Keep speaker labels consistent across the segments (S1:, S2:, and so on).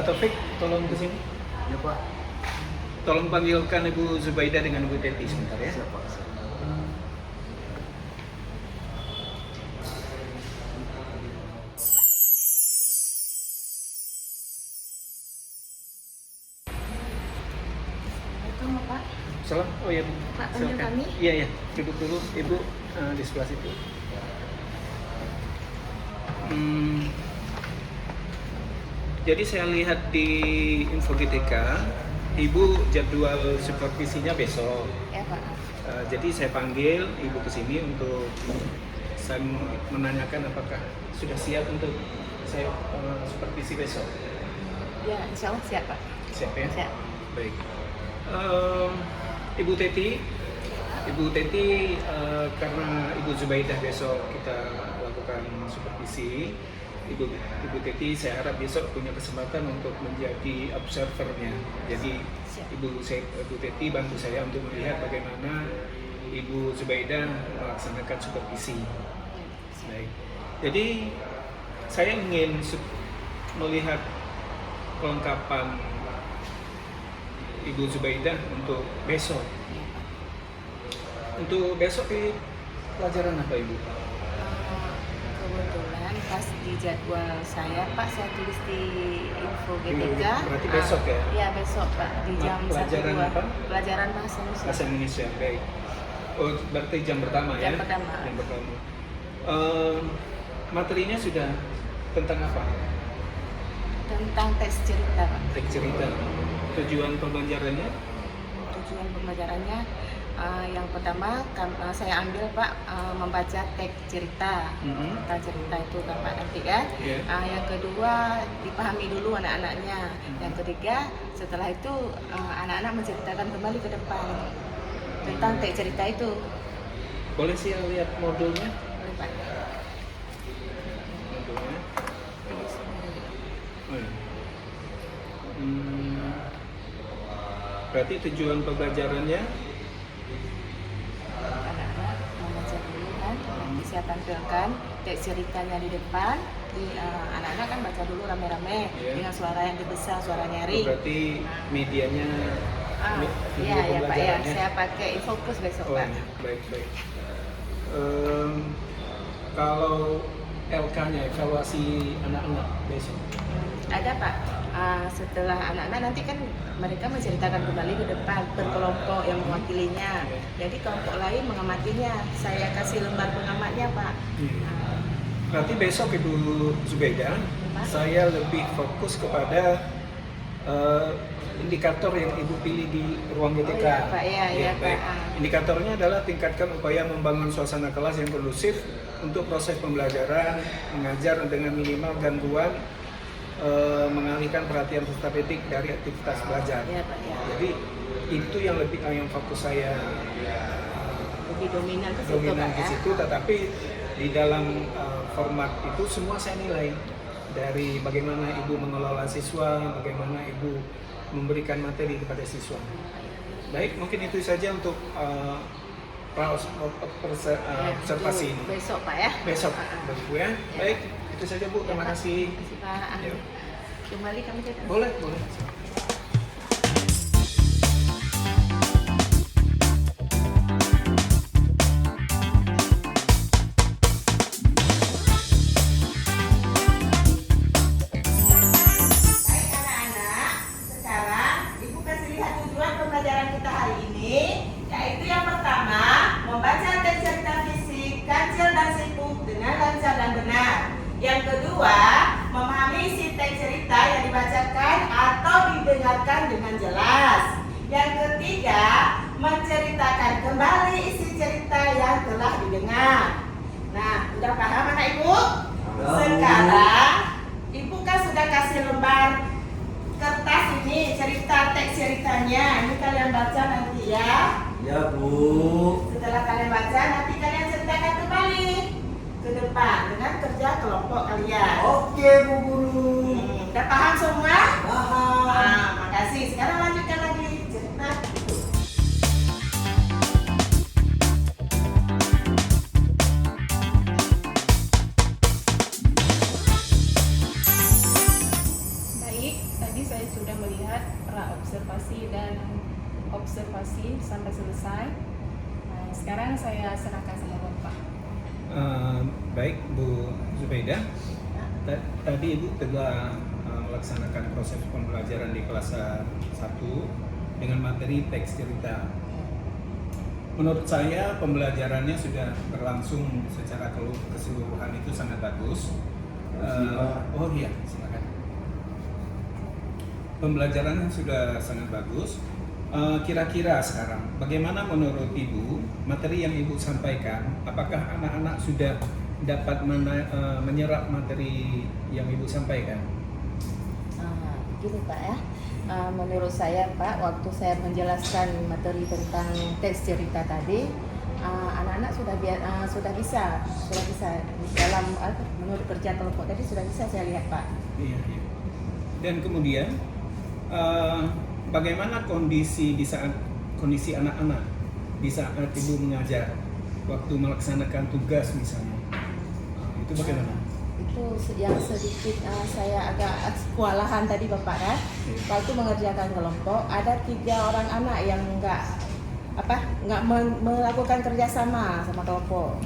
S1: Taufik, tolong ke sini.
S2: Ya Pak.
S1: Tolong panggilkan Ibu Zubaidah dengan Ibu Teti sebentar ya.
S2: Siap Pak.
S3: Assalamualaikum Pak.
S1: Salam. Oh ya Bu.
S3: Pak, panggil
S1: Silakan.
S3: kami.
S1: Iya ya. Duduk dulu Ibu di sebelah situ. Jadi saya lihat di info GTK, Ibu jadwal supervisinya besok.
S3: Ya Pak.
S1: Jadi saya panggil Ibu ke sini untuk saya menanyakan apakah sudah siap untuk saya supervisi besok.
S3: Ya, insya Allah siap Pak.
S1: Siap ya?
S3: Siap.
S1: Baik. Ibu Teti, karena Ibu Zubaidah besok kita lakukan supervisi, Ibu Teti saya harap besok punya kesempatan untuk menjadi observernya. Jadi Ibu Teti bantu saya untuk melihat bagaimana Ibu Zubaidah melaksanakan supervisi. Baik. Jadi saya ingin melihat kelengkapan Ibu Zubaidah untuk besok. Untuk besok di pelajaran apa Ibu?
S3: Kebetulan pas di jadwal saya Pak, saya tulis di info GTK.
S1: Berarti besok ya?
S3: Iya besok Pak, di jam
S1: Pelajaran
S3: 1-2.
S1: apa?
S3: Pelajaran Bahasa Indonesia.
S1: Bahasa Indonesia, baik. Oh, berarti jam pertama ya?
S3: Jam pertama.
S1: Jam pertama. Materinya sudah tentang apa?
S3: Tentang teks cerita Pak.
S1: Teks cerita. Tujuan pembelajarannya?
S3: Tujuan pembelajarannya yang pertama saya ambil Pak membaca teks cerita. Tentang cerita itu kan Pak nanti ya.
S1: Yeah.
S3: Yang kedua dipahami dulu anak-anaknya. Yang ketiga setelah itu anak-anak menceritakan kembali ke depan tentang teks cerita itu.
S1: Boleh sih lihat modulnya?
S3: Boleh Pak.
S1: Modulnya. Oh, ya. Berarti tujuan pembelajarannya
S3: Anak-anak membaca dulu kan, nanti saya tampilkan teks ceritanya di depan. Anak-anak kan baca dulu rame-rame dengan suara yang besar, suara nyaring.
S1: berarti medianya
S3: Iya ya Pak ya,
S1: pembelajarannya.
S3: saya pakai Infocus besok
S1: Oh,
S3: Pak.
S1: ya. Baik. Kalau LK-nya, evaluasi anak-anak besok.
S3: Ada Pak. Setelah anak-anak nanti kan mereka menceritakan kembali ke depan berkelompok yang mewakilinya. Jadi kelompok lain mengamatinya. Saya kasih lembar pengamatnya Pak.
S1: Berarti besok Ibu Zubaidah, saya lebih fokus kepada indikator yang Ibu pilih di ruang GTK.
S3: Oh, iya, Pak. Iya,
S1: baik.
S3: Pak.
S1: Indikatornya adalah tingkatkan upaya membangun suasana kelas yang kondusif untuk proses pembelajaran, mengajar dengan minimal gangguan, mengalihkan perhatian peserta didik dari aktivitas belajar.
S3: Iya Pak ya.
S1: Jadi itu yang fokus saya
S3: Lebih dominan ke situ
S1: dominan
S3: Pak
S1: di
S3: ya.
S1: situ, tetapi di dalam format itu semua saya nilai dari bagaimana Ibu mengelola siswa, bagaimana Ibu memberikan materi kepada siswa. Baik, mungkin itu saja untuk observasi ini.
S3: Besok Pak ya.
S1: Besok, Ibu ya. Baik, itu saja Bu. Terima kasih.
S3: Terima kasih Pak.
S1: Ya.
S3: Kembali kami ke
S1: Boleh.
S4: Yang kedua, memahami isi teks cerita yang dibacakan atau didengarkan dengan jelas. Yang ketiga, menceritakan kembali isi cerita yang telah didengar. Nah, sudah paham anak Ibu? Sekarang Ibu kan sudah kasih lembar kertas ini cerita teks ceritanya. Ini kalian baca nanti ya.
S2: Ya Bu.
S4: Setelah kalian baca, nanti kalian ceritakan kembali ke depan dengan kerja kelompok kalian.
S2: Oke Bu Guru.
S4: Udah paham semua?
S2: Paham.
S4: Nah, makasih. Sekarang lanjutkan lagi cerita.
S3: Baik, tadi melihat pra-observasi dan observasi sampai selesai. Nah, sekarang saya serahkan sama Bapak.
S1: Baik Bu Zubaidah, tadi Ibu telah melaksanakan proses pembelajaran di kelas 1 dengan materi teks cerita. Menurut saya pembelajarannya sudah berlangsung secara keseluruhan itu sangat bagus. Oh iya, silakan. Pembelajarannya sudah sangat bagus. Kira-kira sekarang, bagaimana menurut Ibu materi yang Ibu sampaikan? Apakah anak-anak sudah dapat menyerap materi yang Ibu sampaikan?
S3: Gini Pak ya, menurut saya Pak, waktu saya menjelaskan materi tentang teks cerita tadi, anak-anak sudah bisa dalam menurut kerja kelompok tadi sudah bisa saya lihat Pak.
S1: Iya. Dan kemudian bagaimana kondisi anak-anak di saat Ibu mengajar waktu melaksanakan tugas misalnya? Itu bagaimana?
S3: Itu yang sedikit saya agak kewalahan tadi Bapak kan. Waktu mengerjakan kelompok ada 3 orang anak yang nggak melakukan kerjasama sama kelompok.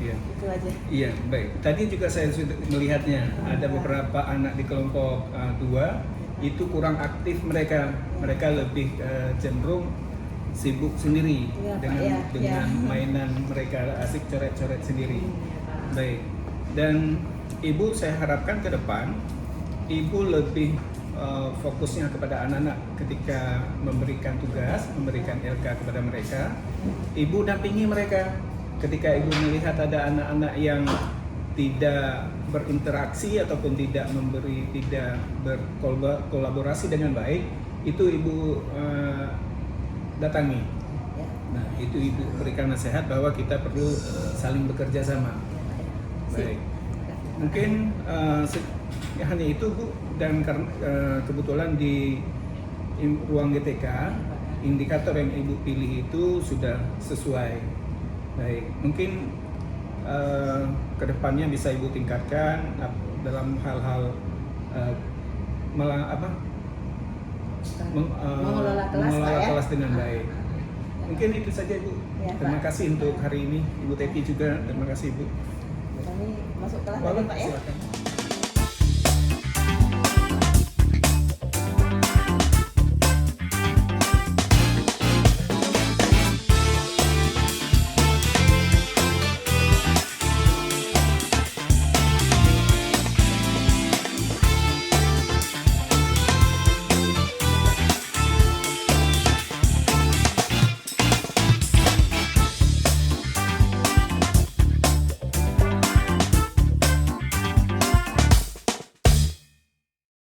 S1: Iya.
S3: Itu aja.
S1: Iya, baik. Tadi juga saya sudah melihatnya ada beberapa anak di kelompok 2 itu kurang aktif mereka lebih cenderung sibuk sendiri
S3: Iya, Pak,
S1: dengan
S3: ya.
S1: mainan mereka asik coret-coret sendiri. Baik. Dan Ibu saya harapkan ke depan Ibu lebih fokusnya kepada anak-anak ketika memberikan tugas, memberikan LK kepada mereka. Ibu dampingi mereka ketika Ibu melihat ada anak-anak yang tidak berinteraksi ataupun tidak berkolaborasi dengan baik, itu Ibu datangi. Nah, itu Ibu berikan nasihat bahwa kita perlu saling bekerja sama. Baik. Mungkin hanya itu Bu, dan karena kebetulan di ruang GTK indikator yang Ibu pilih itu sudah sesuai. Baik, mungkin kedepannya bisa Ibu tingkatkan dalam hal-hal
S3: mengelola kelas, Pak, ya.
S1: kelas dengan baik. Mungkin itu saja Ibu.
S3: Ya,
S1: Terima
S3: Pak.
S1: kasih untuk hari ini. Ibu Teti juga terima kasih Ibu.
S3: Kami masuk kelas
S1: Boleh,
S3: tadi Pak ya.
S1: silakan.